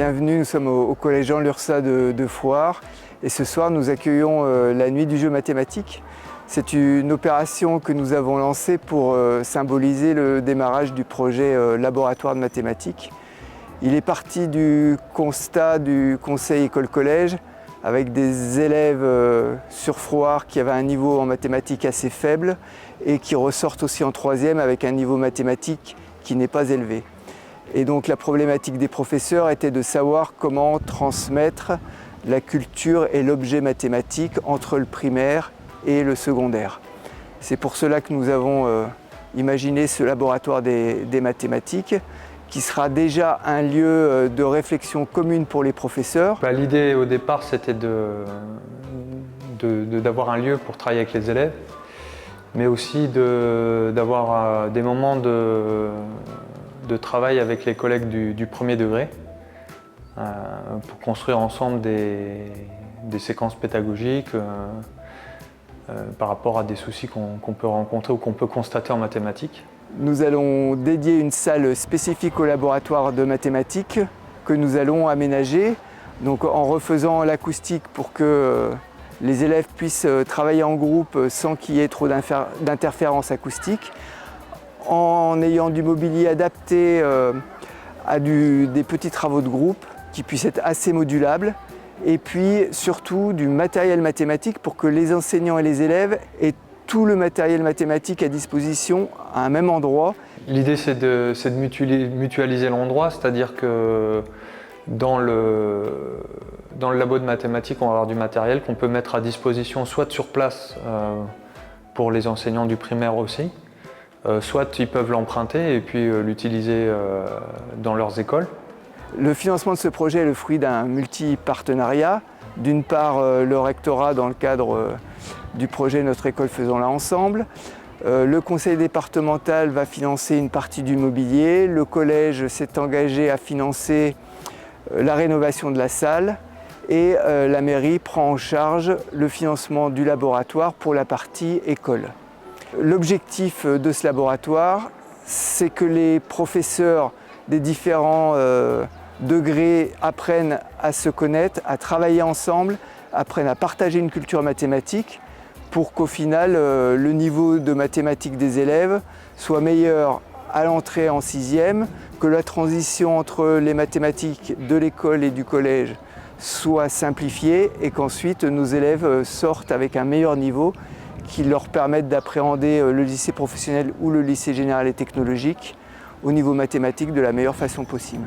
bienvenue, nous sommes au collège Jean Lurçat de Fouars et ce soir nous accueillons la nuit du jeu mathématique. C'est une opération que nous avons lancée pour symboliser le démarrage du projet laboratoire de mathématiques. Il est parti du constat du conseil école-collège avec des élèves sur Fouars qui avaient un niveau en mathématiques assez faible et qui ressortent aussi en troisième avec un niveau mathématique qui n'est pas élevé. Et donc la problématique des professeurs était de savoir comment transmettre la culture et l'objet mathématique entre le primaire et le secondaire. C'est pour cela que nous avons imaginé ce laboratoire des mathématiques qui sera déjà un lieu de réflexion commune pour les professeurs. L'idée au départ c'était d'avoir un lieu pour travailler avec les élèves, mais aussi d'avoir des moments de travail avec les collègues du premier degré pour construire ensemble des séquences pédagogiques par rapport à des soucis qu'on peut rencontrer ou qu'on peut constater en mathématiques. Nous allons dédier une salle spécifique au laboratoire de mathématiques que nous allons aménager donc en refaisant l'acoustique pour que les élèves puissent travailler en groupe sans qu'il y ait trop d'interférences acoustiques, en ayant du mobilier adapté à des petits travaux de groupe qui puissent être assez modulables, et puis surtout du matériel mathématique pour que les enseignants et les élèves aient tout le matériel mathématique à disposition à un même endroit. L'idée c'est de mutualiser l'endroit, c'est-à-dire que dans le labo de mathématiques, on va avoir du matériel qu'on peut mettre à disposition soit sur place pour les enseignants du primaire aussi, soit ils peuvent l'emprunter et puis l'utiliser dans leurs écoles. Le financement de ce projet est le fruit d'un multi-partenariat. D'une part, le rectorat dans le cadre du projet Notre école faisons-la ensemble. Le conseil départemental va financer une partie du mobilier. Le collège s'est engagé à financer la rénovation de la salle et la mairie prend en charge le financement du laboratoire pour la partie école. L'objectif de ce laboratoire, c'est que les professeurs des différents degrés apprennent à se connaître, à travailler ensemble, apprennent à partager une culture mathématique pour qu'au final, le niveau de mathématiques des élèves soit meilleur à l'entrée en sixième, que la transition entre les mathématiques de l'école et du collège soit simplifiée et qu'ensuite nos élèves sortent avec un meilleur niveau qui leur permette d'appréhender le lycée professionnel ou le lycée général et technologique au niveau mathématique de la meilleure façon possible.